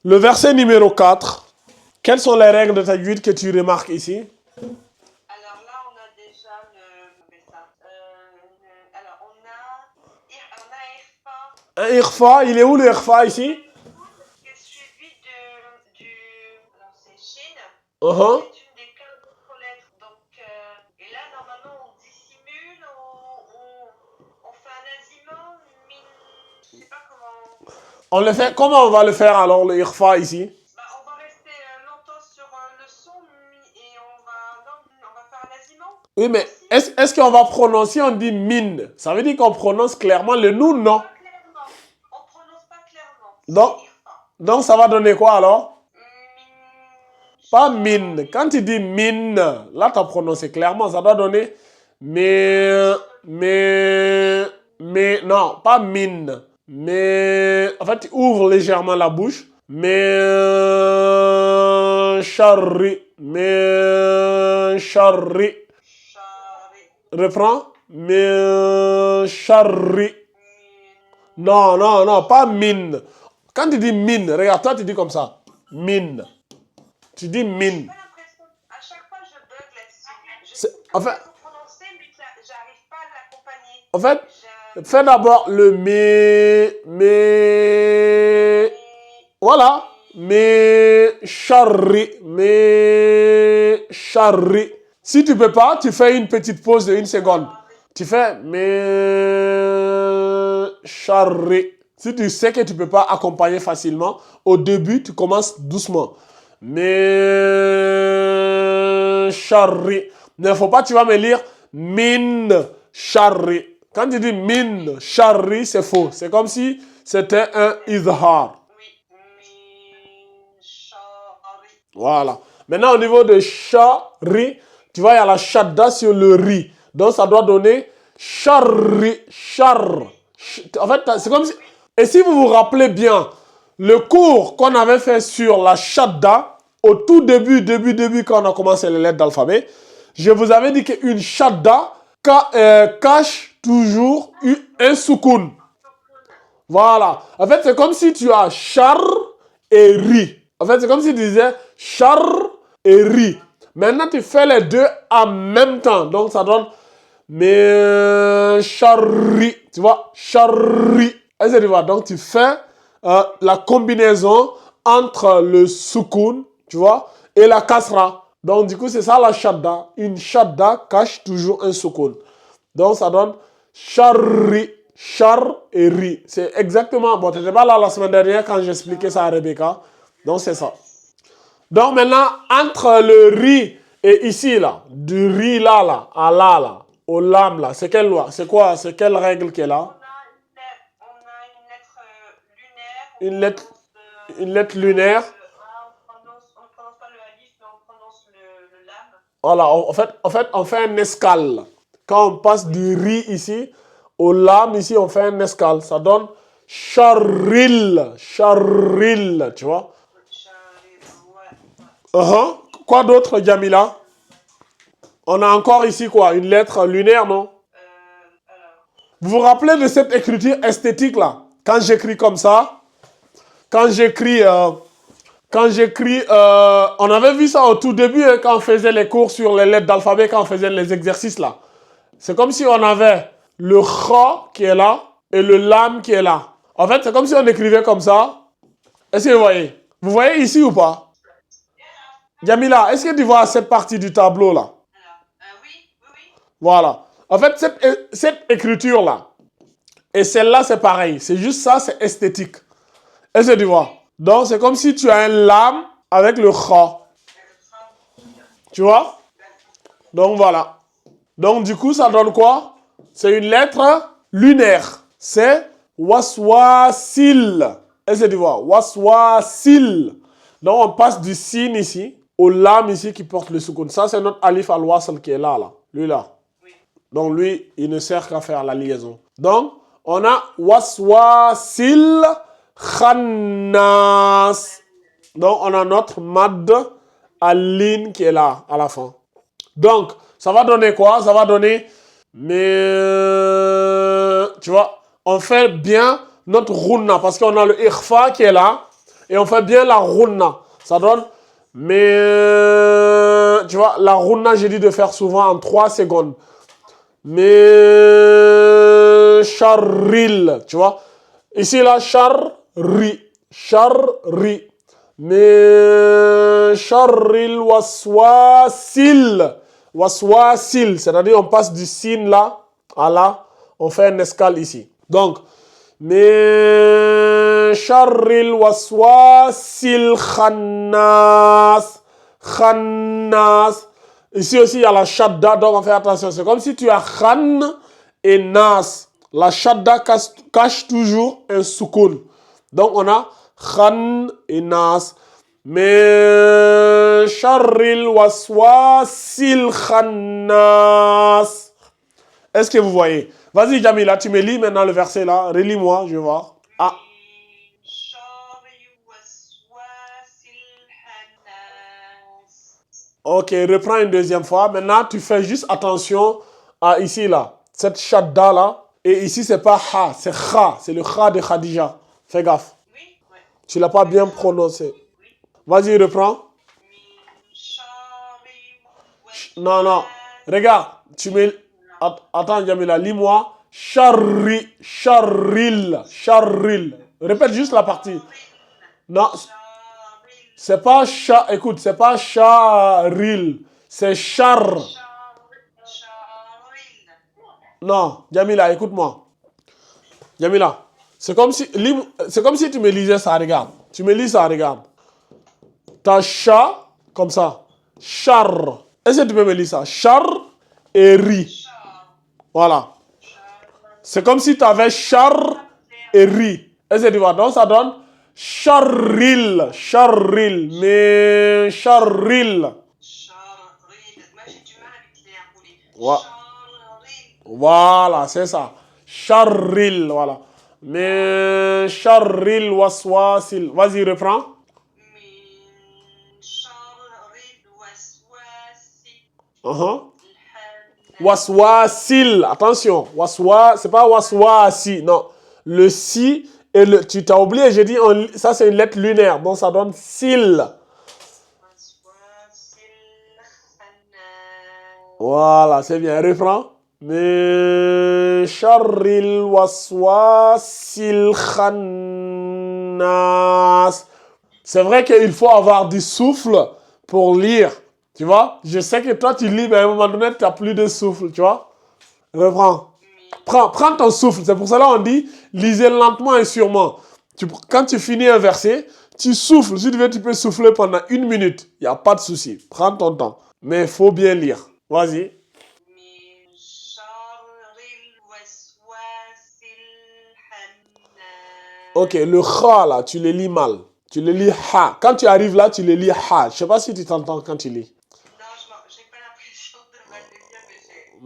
Le verset numéro 4. Quelles sont les règles de tajwid que tu remarques ici? Alors là, on a déjà alors, on a Irfa. Un irfa, il est où le irfa ici? Qui est suivi alors c'est Shin. Uh-huh. C'est une des 15 autres lettres. Donc, et là, normalement, on dissimule, on fait un azimant, je sais pas comment. On le fait, comment on va le faire alors, le irfa ici? On va rester longtemps sur le son et on va faire un azimant. Oui, mais est-ce qu'on va prononcer, on dit min? Ça veut dire qu'on prononce clairement le nous, non? Pas clairement. On prononce pas clairement. Donc ça va donner quoi alors? Pas min. Quand tu dis min, là tu as prononcé clairement, ça doit donner non, pas min. Mais, en fait, tu ouvres légèrement la bouche. Charri. Reprends. Charri. Non, pas min. Quand tu dis min, regarde, toi tu dis comme ça. Min. Tu dis min. J'ai pas l'impression. À chaque fois, je bug là-dessus. En fait, prononcer, mais j'arrive pas à l'accompagner. En fait, fais d'abord le voilà. Charri. Si tu peux pas, tu fais une petite pause de 1 seconde. Tu fais charri. Si tu sais que tu peux pas accompagner facilement, au début, tu commences doucement. Charri. Il ne faut pas, tu vas me lire min charri. Quand tu dis min charri, c'est faux. C'est comme si c'était un izhar. Voilà. Maintenant, au niveau de charri, tu vois, il y a la shadda sur le ri. Donc, ça doit donner charri, char. En fait, c'est comme si... Et si vous vous rappelez bien, le cours qu'on avait fait sur la shadda, au tout début, quand on a commencé les lettres d'alphabet, je vous avais dit qu'une shadda cache toujours un soukoun. Voilà. En fait, c'est comme si tu as char et ri. En fait, c'est comme si tu disais char et ri. Maintenant, tu fais les deux en même temps. Donc, ça donne charri. Tu vois, charri. Est-ce que tu vois? Donc, tu fais la combinaison entre le soukoun, tu vois, et la kasra. Donc, du coup, c'est ça la shadda. Une shadda cache toujours un soukoun. Donc, ça donne charri, char et ri. C'est exactement... Bon, tu n'étais pas là la semaine dernière quand j'expliquais ça à Rebecca. Donc, c'est ça. Donc, maintenant, entre le ri et ici, là, du ri là, à là, au lam, là, c'est quelle loi? C'est quoi? C'est quelle règle qui est là? On a une lettre lunaire. Une lettre lunaire. On ne prononce pas le alif, mais on prononce le lam. Voilà, en fait, on fait un escale. Quand on passe du ri ici, au lam ici, on fait un escale. Ça donne charril, tu vois. Quoi d'autre, Jamila? On a encore ici quoi? Une lettre lunaire, non? Vous vous rappelez de cette écriture esthétique là? Quand j'écris comme ça, quand j'écris, on avait vu ça au tout début hein, quand on faisait les cours sur les lettres d'alphabet, quand on faisait les exercices là. C'est comme si on avait le kha qui est là et le lam qui est là. En fait, c'est comme si on écrivait comme ça. Est-ce que vous voyez? Vous voyez ici ou pas? Jamila, est-ce que tu vois cette partie du tableau là? Oui. Voilà. En fait, cette écriture-là et celle-là, c'est pareil. C'est juste ça, c'est esthétique. Est-ce que tu vois? Donc, c'est comme si tu as un lam avec le kha. Tu vois? Donc, voilà. Donc, du coup, ça donne quoi? C'est une lettre lunaire. C'est waswasil. Est-ce que tu vois? Waswasil. Donc, on passe du sin ici au lam ici qui porte le soukoun. Ça, c'est notre alif al-wasl qui est là, là. Lui, là. Donc, lui, il ne sert qu'à faire la liaison. Donc, on a waswasil khannas. Donc, on a notre mad al-lin qui est là, à la fin. Donc, ça va donner quoi? Ça va donner... tu vois, on fait bien notre runna parce qu'on a le ikhfa qui est là Et on fait bien la runna. Ça donne, mais, tu vois, la runna, j'ai dit de faire souvent en 3 secondes. Mais, charril, tu vois. Ici, là, charri. Mais, charril waswasil. Waswasil, c'est-à-dire on passe du sin là à là. On fait une escale ici. Donc, mais charril waswasil khannas. Khannas. Ici aussi, il y a la shadda, donc on fait attention. C'est comme si tu as khan et nas. La shadda cache toujours un soukoun. Donc on a khan et nas. Mais charril waswasil khannas. Est-ce que vous voyez? Vas-y, Jamila, tu me lis maintenant le verset là. Relis-moi, je vais voir. Ah. Ok, reprends une deuxième fois. Maintenant, tu fais juste attention à ici là. Cette shadda là. Et ici, c'est pas ha, c'est kha. C'est le kha de Khadija. Fais gaffe. Oui, ouais. Tu l'as pas bien prononcé. Vas-y, reprends. Non, non. Regarde, tu mets... Attends, Jamila, lis-moi. Charril. Répète juste la partie. Non, c'est pas cha... Écoute, c'est pas charril. C'est char. Non, Jamila, écoute-moi. Jamila, c'est comme si tu me lisais ça, regarde. Tu me lis ça, regarde. T'as cha, comme ça. Char. Est-ce que tu peux me lire ça? Char et ri. Voilà. C'est comme si tu avais char et ri. Est-ce que tu vois? Donc ça donne charril. Mais charril. Ouais. Voilà, c'est ça. Charril, voilà. Mais charril waswasil. Vas-y, reprends. Waswasil, attention, c'est pas waswasi, non. Le si et le, tu t'as oublié, j'ai dit, ça c'est une lettre lunaire, donc ça donne sil. Voilà, c'est bien, reprends. Mais charril waswasil khannas. C'est vrai qu'il faut avoir du souffle pour lire. Tu vois? Je sais que toi, tu lis, mais à un moment donné, tu n'as plus de souffle, tu vois? Reprends. Prends ton souffle. C'est pour cela qu'on dit, lisez lentement et sûrement. Quand tu finis un verset, tu souffles. Si tu veux, tu peux souffler pendant 1 minute. Il n'y a pas de souci. Prends ton temps. Mais il faut bien lire. Vas-y. Ok, le kha là, tu le lis mal. Tu le lis ha. Quand tu arrives là, tu le lis ha. Je ne sais pas si tu t'entends quand tu lis.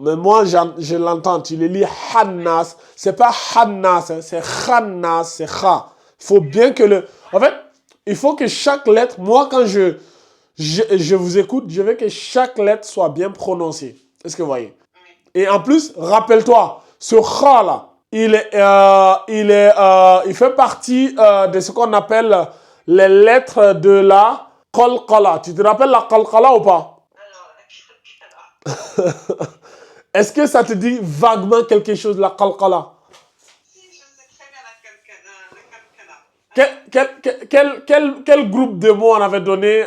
Mais moi, je l'entends. Tu le lis Hannas. C'est pas Hannas, hein, c'est Hannas, c'est Kha. Il faut bien que le... En fait, il faut que chaque lettre... Moi, quand je vous écoute, je veux que chaque lettre soit bien prononcée. Est-ce que vous voyez? Et en plus, rappelle-toi, ce Kha là, il fait partie de ce qu'on appelle les lettres de la Qalqala. Tu te rappelles la Qalqala ou pas? Est-ce que ça te dit vaguement quelque chose, la qalqala? Si, je sais très bien la qalqala. Quel groupe de mots on avait donné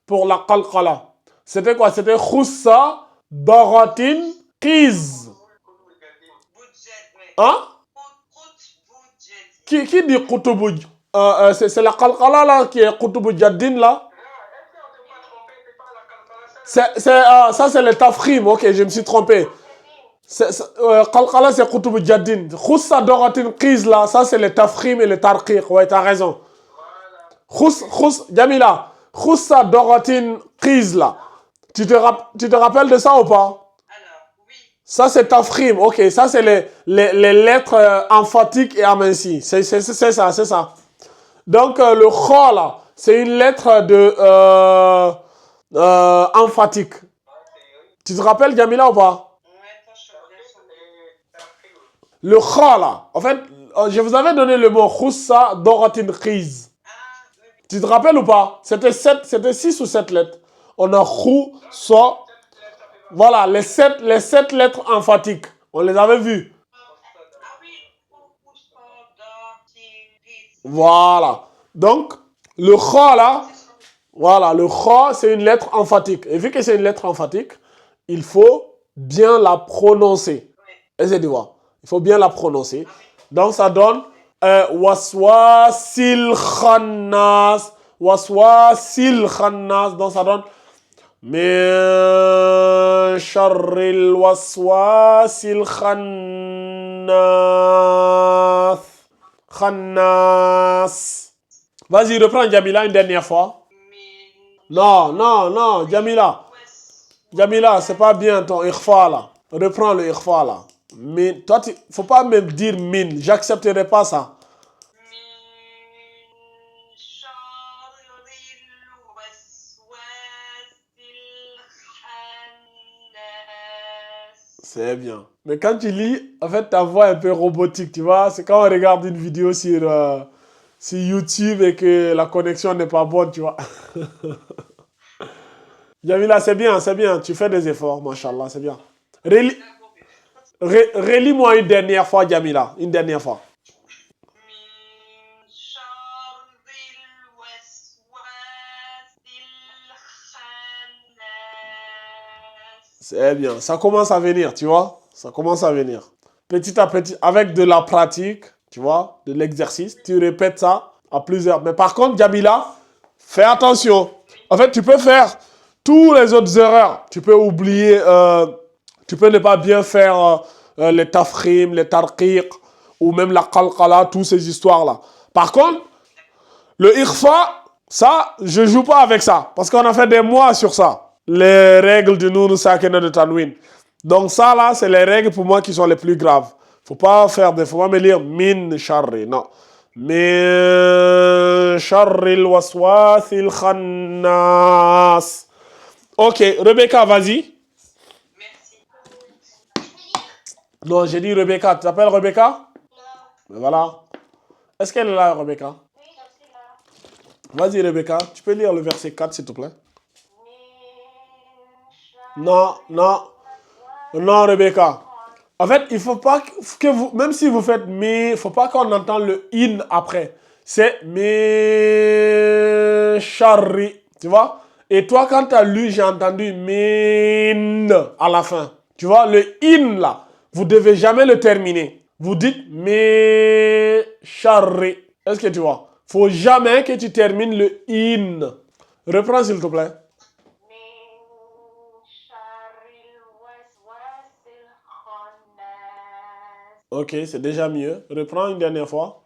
pour la qalqala? C'était quoi? C'était khussa, daratin, qiz. Hein? Qui dit qutubuj? C'est la qalqala là qui est qutubuj jaddin là? Ça c'est le tafrim, ok, je me suis trompé. Qalqala c'est Qutub Jaddin. Khussa Doratin Qiz là, ça c'est le tafrim et le tarqiq. Ouais, t'as raison. Jamila, Khussa Doratin Qiz là. Tu te rappelles de ça ou pas? Alors, oui. Ça c'est tafrim, ok, ça c'est les lettres emphatiques et amincies. C'est ça. Donc le kha là, c'est une lettre de emphatique. Tu te rappelles, Jamila, ou pas? Le kha là. En fait, je vous avais donné le mot khussa doratin khiz. Ah Tu te rappelles ou pas? C'était 6 ou 7 lettres. On a khou, so. Voilà, les 7 lettres emphatiques. On les avait vues. Ah oui, Voilà. Donc, le kha là, voilà, le kha, c'est une lettre emphatique. Et vu que c'est une lettre emphatique, il faut bien la prononcer. Essayez de voir. Il faut bien la prononcer. Donc, ça donne waswasil khannas. Waswasil khannas. Donc, ça donne min sharril waswasil khannas. Khannas. Vas-y, reprends Jamila une dernière fois. Non, non, non, Jamila. Jamila, c'est pas bien ton ikhfa là. Reprends le ikhfa là. Min. Toi, faut pas me dire min. J'accepterai pas ça. C'est bien. Mais quand tu lis, en fait, ta voix est un peu robotique, tu vois. C'est quand on regarde une vidéo sur YouTube et que la connexion n'est pas bonne, tu vois. Jamila, c'est bien, c'est bien. Tu fais des efforts, machallah, c'est bien. Relis-moi une dernière fois, Jamila. Une dernière fois. C'est bien. Ça commence à venir, tu vois. Ça commence à venir. Petit à petit, avec de la pratique, tu vois, de l'exercice, tu répètes ça à plusieurs. Mais par contre, Jamila, fais attention. En fait, tu peux faire tous les autres erreurs. Tu peux oublier, tu peux ne pas bien faire les tafrim, les tarqiq, ou même la qalqala, toutes ces histoires-là. Par contre, le ikhfa, ça, je joue pas avec ça. Parce qu'on a fait des mois sur ça. Les règles du noun sakina de tanwin. Donc ça là, c'est les règles pour moi qui sont les plus graves. Faut pas me lire min sharri, non. Min sharril waswasil khannas. Ok, Rebecca, vas-y. Merci. Non, j'ai dit Rebecca. Tu t'appelles Rebecca? Non. Voilà. Est-ce qu'elle est là, Rebecca? Oui, je suis là. Vas-y, Rebecca. Tu peux lire le verset 4, s'il te plaît? Non, non. Non, Rebecca. En fait, il faut pas que vous, même si vous faites mais, il faut pas qu'on entende le in après. C'est mais charri. Tu vois? Et toi, quand tu as lu, j'ai entendu min à la fin. Tu vois, le in là, vous devez jamais le terminer. Vous dites mais charri. Est-ce que tu vois? Faut jamais que tu termines le in. Reprends s'il te plaît. Ok, c'est déjà mieux. Reprends une dernière fois.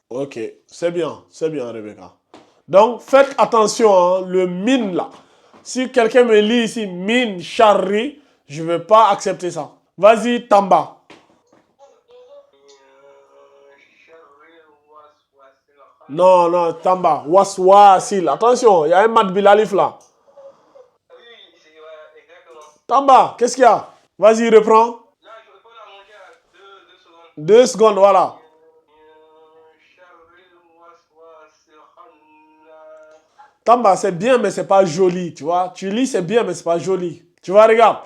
Ok, c'est bien, Rebecca. Donc, faites attention, hein, le min là. Si quelqu'un me lit ici, min, charri, je ne vais pas accepter ça. Vas-y, Tamba. Non, non, Tamba. Waswasil. Attention, il y a un mat bilalif là. Tamba, qu'est-ce qu'il y a? Vas-y, reprends. 2 secondes, voilà. Tamba, c'est bien, mais c'est pas joli, tu vois. Tu lis, c'est bien, mais c'est pas joli. Tu vois, regarde.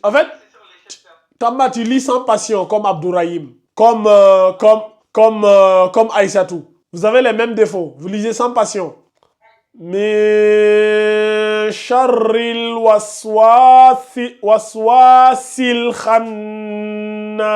En fait, Tamba, tu lis sans passion, comme Abdourahim, comme Aïssatou. Vous avez les mêmes défauts. Vous lisez sans passion. Mais Sharril waswasil khannas.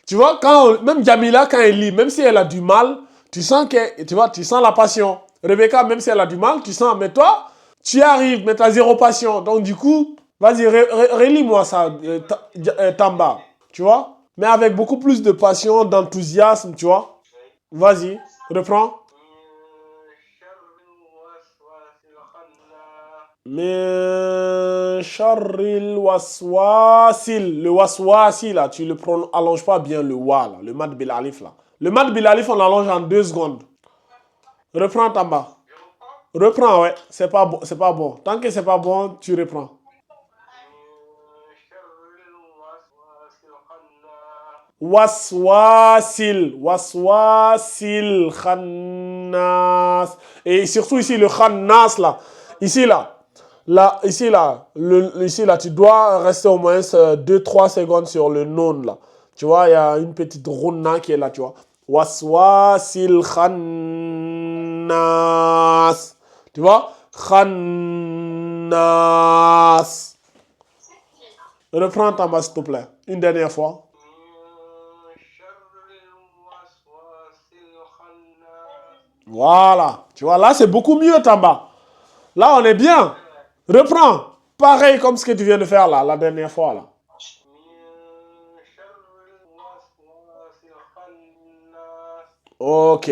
Tu vois, même Jamila, quand elle lit, même si elle a du mal, tu sens que, tu vois, tu sens la passion. Rebecca, même si elle a du mal, tu sens, mais toi, tu y arrives, mais tu as zéro passion. Donc, du coup, vas-y, relis-moi ça, Tamba. Tu vois? Mais avec beaucoup plus de passion, d'enthousiasme, tu vois? Vas-y, reprends. Mais Sharril waswasil. Le waswasi là, tu le allonges pas bien le wa là, le mat bilalif là. Le mat bilalif, on l'allonge en 2 secondes. Reprends Tamba. Reprends, ouais. C'est pas bon. Tant que c'est pas bon, tu reprends. Waswasil khannas. Et surtout ici, le khannas là. Ici là. Ici là, tu dois rester au moins 2-3 secondes sur le non là. Tu vois, il y a une petite runa qui est là, tu vois. Waswasil khannas. Tu vois? Khannas. Reprends ta base, s'il te plaît. Une dernière fois. Voilà. Tu vois, là, c'est beaucoup mieux, Tamba. Là, on est bien. Reprends. Pareil comme ce que tu viens de faire là, la dernière fois là. Ok.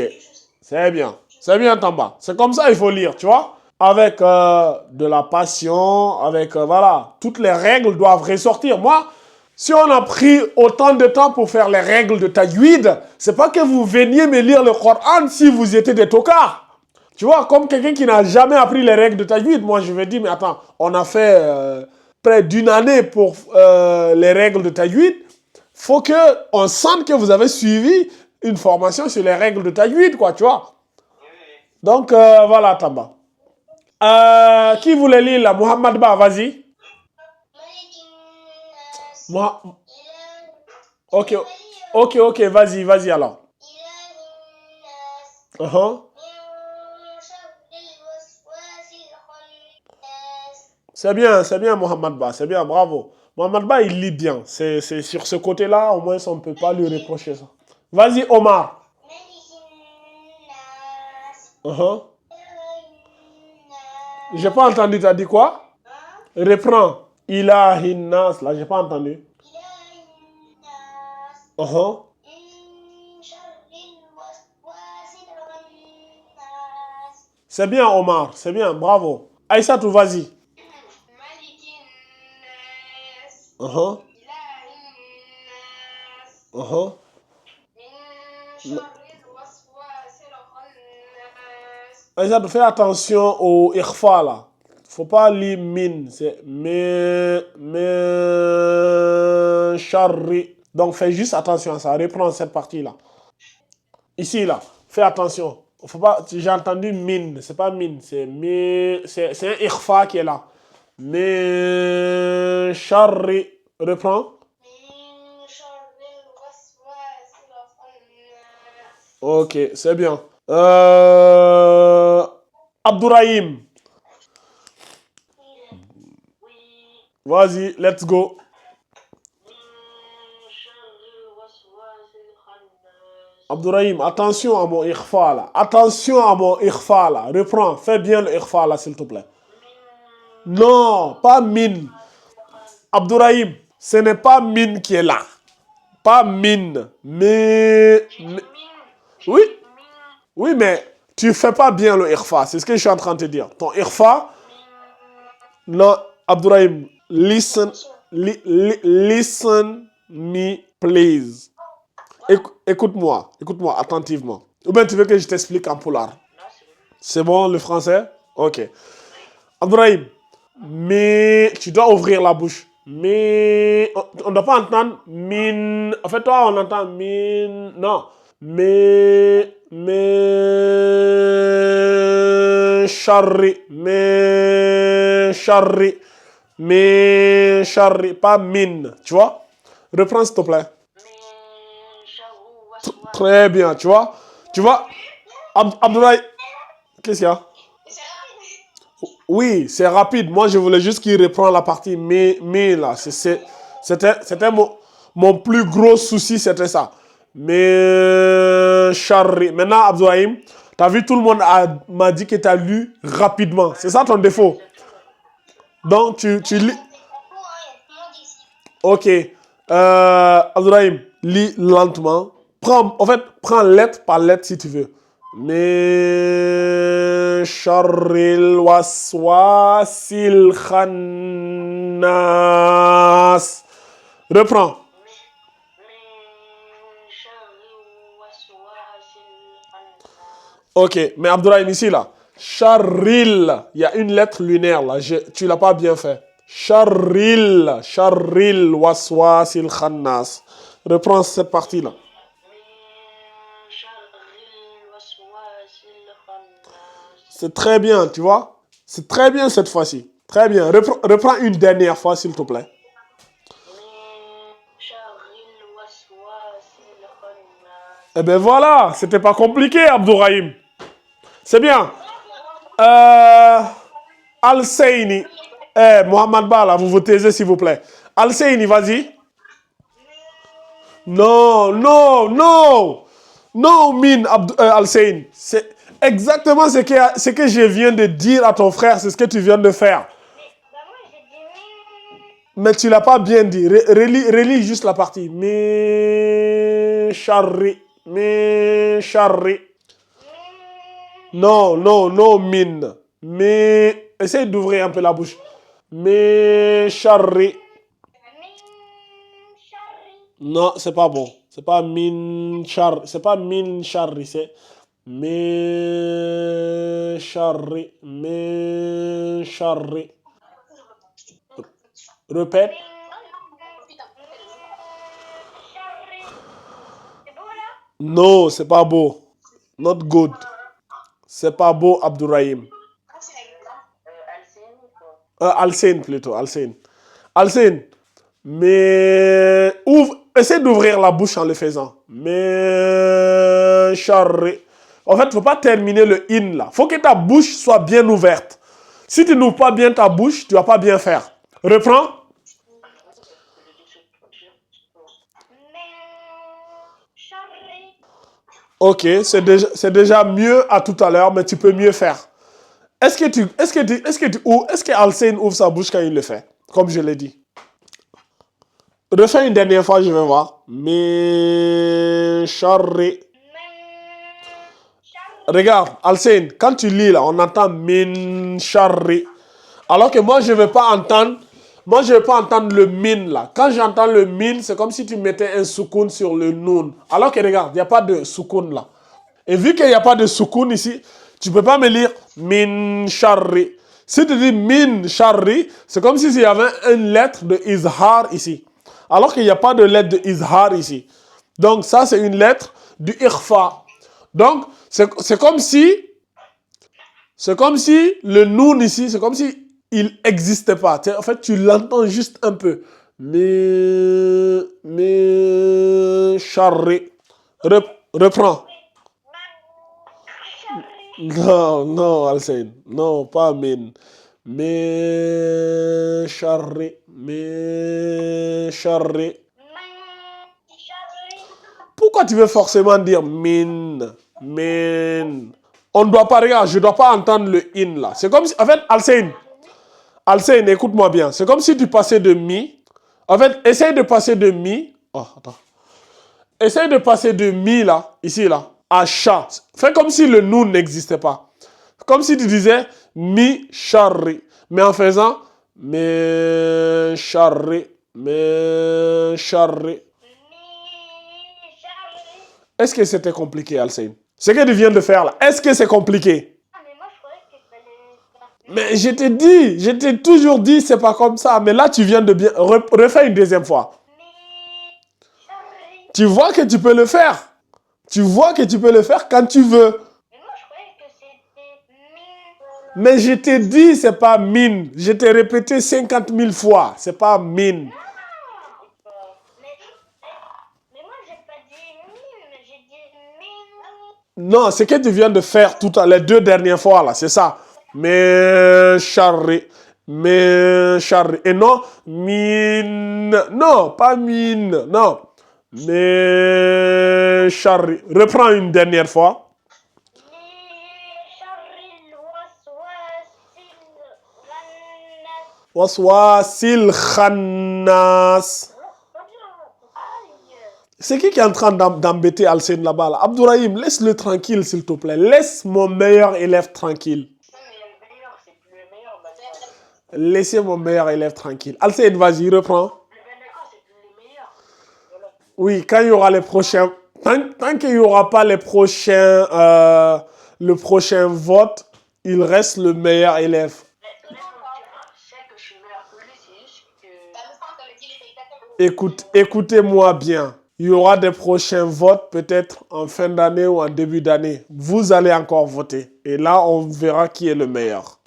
C'est bien. C'est bien, Tamba. C'est comme ça il faut lire, tu vois. Avec de la passion, avec, voilà. Toutes les règles doivent ressortir. Moi, si on a pris autant de temps pour faire les règles de tajwid, c'est pas que vous veniez me lire le Coran si vous étiez des tocards. Tu vois, comme quelqu'un qui n'a jamais appris les règles de tajwid, moi je vais dire, mais attends, on a fait près d'une année pour les règles de tajwid. Faut qu'on sente que vous avez suivi une formation sur les règles de tajwid, quoi, tu vois. Donc, voilà, Tamba. Qui voulait lire là? Mohamed Ba, vas-y. Ok, ok, vas-y alors. C'est bien, Mohamed Ba, c'est bien, bravo. Mohamed Ba, il lit bien. C'est sur ce côté-là, au moins, on ne peut pas lui reprocher ça. Vas-y, Omar. J'ai pas entendu, t'as dit quoi? Reprends. Ilahinnas, là, j'ai pas entendu. C'est bien, Omar, c'est bien, bravo. Aïssatou, vas-y. Aïssatou, fais attention au ikhfa là. Faut pas lire min, c'est charri. Donc fais juste attention à ça, reprends cette partie là. Ici là, fais attention. Faut pas, j'ai entendu min, c'est pas min, c'est un ikhfa qui est là. Mais charri, reprends. Ok, c'est bien. Abdourahim. Vas-y, let's go. Abdourahim, attention à mon ikhfa là. Attention à mon ikhfa là. Reprends, fais bien le ikhfa là, s'il te plaît. Non, pas min. Abdourahim, ce n'est pas min qui est là. Pas min. Mais... Oui. Oui, mais tu fais pas bien le ikhfa. C'est ce que je suis en train de te dire. Ton ikhfa... Non, Abdourahim, listen me, please. Écoute-moi attentivement. Ou bien tu veux que je t'explique en poulard? C'est bon le français? Ok. Abdourahim, mais tu dois ouvrir la bouche. Mais on ne doit pas entendre min. En fait, toi, on entend min. Non. Mais charri. Pas min. Tu vois? Reprends s'il te plaît. Très bien, tu vois? Abdoulaye, qu'est-ce qu'il y a? Oui, c'est rapide. Moi, je voulais juste qu'il reprenne la partie mais là. C'était mon plus gros souci, c'était ça. Mais charri. Maintenant, Abdoulaye, t'as vu, tout le monde m'a dit que t'as lu rapidement. C'est ça ton défaut. Donc, tu lis. Ok. Abdoulaye, lis lentement. Prends lettre par lettre si tu veux. Mais charril waswasil khannas. Reprends. Ok, mais Abdourahim ici là. Charril, il y a une lettre lunaire là. Tu l'as pas bien fait. Sharril waswasil khannas. Reprends cette partie-là. من شر الوسواس الخناس. C'est très bien, tu vois. C'est très bien cette fois-ci. Très bien. Reprends une dernière fois, s'il te plaît. من شر الوسواس الخناس. Eh bien voilà, c'était pas compliqué, Abdourahim. C'est bien. Al-Seyni. Mohamed Bala, vous vous taisez, s'il vous plaît. Al-Seyni, vas-y. Non, non, non. Non, Min Al-Seyni. C'est exactement ce que je viens de dire à ton frère, c'est ce que tu viens de faire. Bah moi j'ai dit Mais tu l'as pas bien dit. Relis juste la partie. Min Sharri. Min Sharri. Non, non, non, Min. Mais essaye d'ouvrir un peu la bouche. Mais Sharri. Non, c'est pas bon. C'est pas Min Sharri. C'est pas Min Sharri. C'est Min Sharri. Min Sharri. Répète. Non, c'est pas beau. Not good. C'est pas beau, Abdourahim. Al-Sen plutôt, Al-Sen. Al-Sen. Mais essaie d'ouvrir la bouche en le faisant. Mais charré. En fait, il ne faut pas terminer le in là. Il faut que ta bouche soit bien ouverte. Si tu n'ouvres pas bien ta bouche, tu ne vas pas bien faire. Reprends. Ok, c'est déjà mieux à tout à l'heure, mais tu peux mieux faire. Est-ce que Al-Sen ouvre sa bouche quand il le fait? Comme je l'ai dit. Refais une dernière fois, je vais voir. Mais charré. Regarde, Al-Sen, quand tu lis là, on entend min charré. Alors que moi, je ne vais pas entendre. Moi, je ne vais pas entendre le min là. Quand j'entends le min, c'est comme si tu mettais un soukoun sur le noun. Alors que regarde, il n'y a pas de soukoun là. Et vu qu'il n'y a pas de soukoun ici, tu ne peux pas me lire min charri. Si tu dis min charri, c'est comme si il y avait une lettre de izhar ici. Alors qu'il n'y a pas de lettre de izhar ici. Donc ça, c'est une lettre du ikhfa. Donc, c'est comme si le noun ici, c'est comme si il n'existait pas. En fait, tu l'entends juste un peu. Mais charri. Reprends. Non, non, Al-Sen. Non, pas min. Mais charri. Pourquoi tu veux forcément dire min? Min. On ne doit pas, regarde, je ne dois pas entendre le in là. C'est comme si, en fait, Al-Sen, écoute-moi bien. C'est comme si tu passais de mi. En fait, essaye de passer de mi. Oh, attends. Essaye de passer de mi là, ici là, à cha. Fais comme si le noun n'existait pas. Comme si tu disais mi charri. Mais en faisant mi charri. Est-ce que c'était compliqué, Al-Sen? Ce que tu viens de faire là, est-ce que c'est compliqué? mais moi je croyais qu'il fallait faire. Mais je t'ai toujours dit, c'est pas comme ça. Mais là, tu viens de bien. Refais une deuxième fois. Tu vois que tu peux le faire. Tu vois que tu peux le faire quand tu veux. Mais moi je croyais que c'était Mais je t'ai dit, c'est pas min. Je t'ai répété 50 000 fois. C'est pas min. Mais moi j'ai pas dit mine, j'ai dit mine. Non, ce que tu viens de faire les 2 dernières fois là, c'est ça. Mais charri. Mais charri. Et non, mine. Non, pas mine. Non. Mais charri. Reprends une dernière fois. Waswasil khannas. C'est qui est en train d'embêter Al-Sen là-bas là? Abdourahim, laisse-le tranquille s'il te plaît. Laisse mon meilleur élève tranquille. Laissez mon meilleur élève tranquille. Al-Sen, vas-y, reprends. Oui, quand il y aura les prochains... Tant qu'il n'y aura pas les prochains... le prochain vote, il reste le meilleur élève. Écoutez-moi bien. Il y aura des prochains votes, peut-être en fin d'année ou en début d'année. Vous allez encore voter. Et là, on verra qui est le meilleur.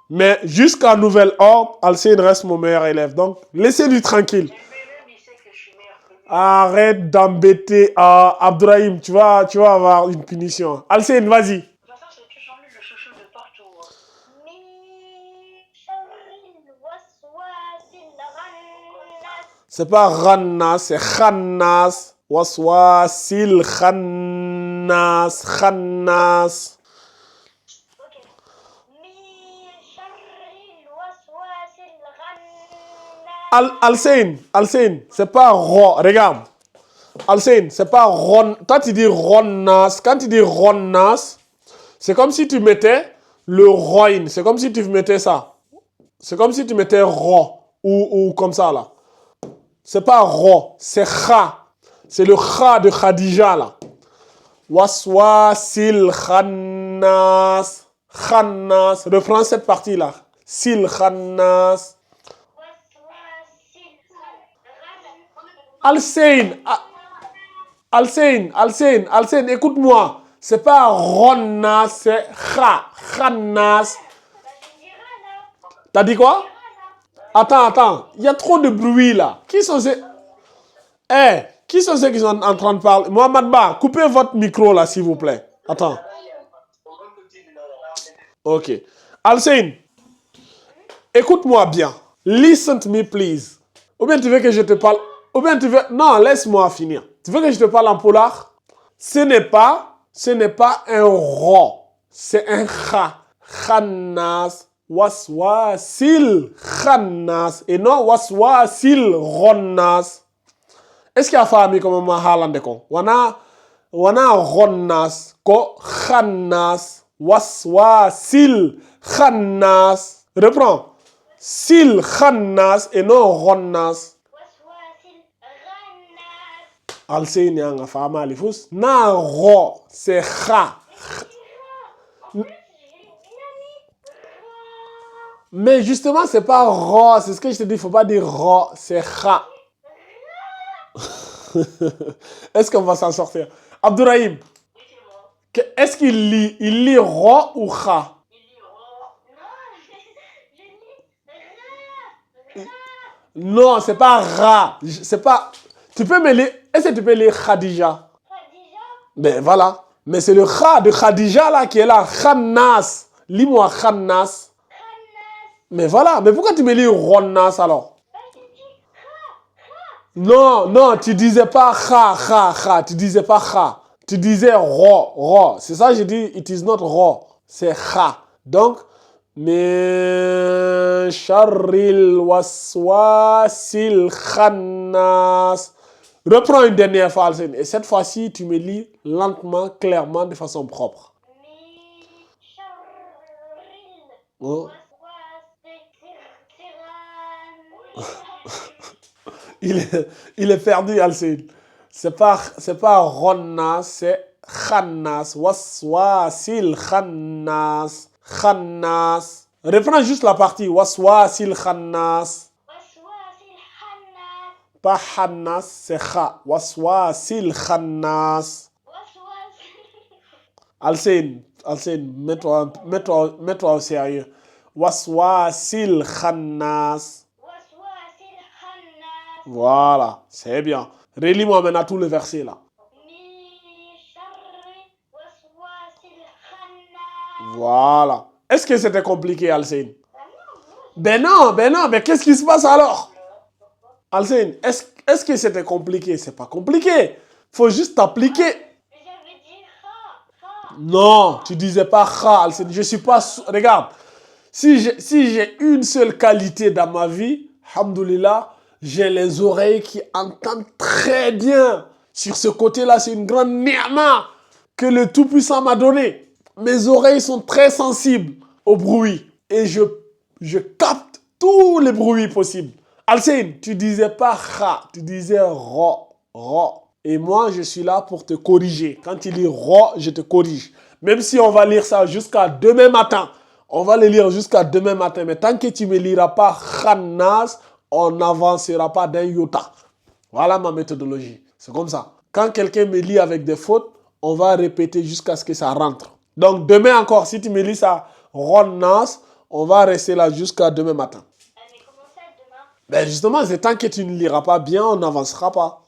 Mais jusqu'à nouvel ordre, Alcine reste mon meilleur élève. Donc, laissez-lui tranquille. Même il sait que je suis meilleur que lui. Arrête d'embêter Abdourahim. Tu vas avoir une punition. Alcine, vas-y. De toute façon, c'est toujours lui le chouchou de partout. C'est pas Rannas, c'est Khannas. Waswasil Khannas. Khannas. Alcine, c'est pas Ro. Regarde. Alcine, c'est pas Ron. Toi, tu dis Ronnas. Quand tu dis Ronnas, c'est comme si tu mettais le Roin. C'est comme si tu mettais ça. C'est comme si tu mettais Ro. Ou comme ça, là. C'est pas Ro, c'est Kha. C'est le Kha de Khadija, là. Waswasil Khannas. Khannas. Reprends cette partie-là. Sil Khannas. Alcine, écoute-moi. C'est pas Ronna, c'est Kha. Khannas. T'as dit quoi? Attends. Il y a trop de bruit là. Qui sont ceux qui sont en train de parler? Mohamed Ba, coupez votre micro là, s'il vous plaît. Attends. Ok. Alcine, écoute-moi bien. Listen to me, please. Ou bien tu veux que je te parle... Ou bien tu veux... Non, laisse-moi finir. Tu veux que je te parle en polar? Ce n'est pas un ro. C'est un kha. Khannas. Waswasil Khannas. Et non waswasil Ronnas. Est-ce qu'il y a famille comme ma halande ko? Wana Ronnas. Ko Khannas. Waswasil Khannas. Reprends. Sil Khannas et non Ronnas. Alcine yanga fama alifus. Na ro, c'est kha. Mais justement, c'est pas ro, c'est ce que je te dis, il faut pas dire ro, c'est kha. Est-ce qu'on va s'en sortir? Abdourahim, est-ce qu'il lit? Il lit ro ou kha? Non, c'est pas ra. C'est pas. Tu peux me lire. Est-ce que tu peux lire Khadija? Ben voilà. Mais c'est le kha de Khadija là qui est là. Khannas. Lis-moi Khannas. Mais voilà. Mais pourquoi tu me lis Ronnas alors? Non, tu disais pas kha. Tu disais pas kha. Tu disais ro. C'est ça, j'ai dit, it is not ro. C'est kha. Donc, min sharril waswasil khannas. Reprends une dernière fois, Alcine. Et cette fois-ci, tu me lis lentement, clairement, de façon propre. Oh. Il est perdu, Alcine. C'est pas Ronna, c'est Khannas. Waswasil Khannas. Khannas. Reprends juste la partie. Waswasil Khannas. Pas Khannas, c'est Kha. Waswasil Khannas. Alcine, mets-toi au sérieux. Waswasil Khannas. Voilà, c'est bien. Relis-moi maintenant tout le verset là. Voilà. Est-ce que c'était compliqué, Alcine? Ben non, mais qu'est-ce qui se passe alors? Alcine, est-ce que c'était compliqué? C'est pas compliqué. Faut juste t'appliquer. Non, tu disais pas kha, Alcine. Je suis pas... Regarde, si j'ai une seule qualité dans ma vie, alhamdoulilah, j'ai les oreilles qui entendent très bien. Sur ce côté-là, c'est une grande ni'ma que le Tout-Puissant m'a donné. Mes oreilles sont très sensibles au bruit. Et je capte tous les bruits possibles. Alcine, tu disais pas kha, tu disais ro. Et moi, je suis là pour te corriger. Quand tu lis ro, je te corrige. Même si on va lire ça jusqu'à demain matin. On va le lire jusqu'à demain matin. Mais tant que tu ne me liras pas khannas, on n'avancera pas d'un iota. Voilà ma méthodologie. C'est comme ça. Quand quelqu'un me lit avec des fautes, on va répéter jusqu'à ce que ça rentre. Donc demain encore, si tu me lis ça, Ron Nas, on va rester là jusqu'à demain matin. Mais comment ça, demain? Ben justement, c'est tant que tu ne liras pas bien, on n'avancera pas.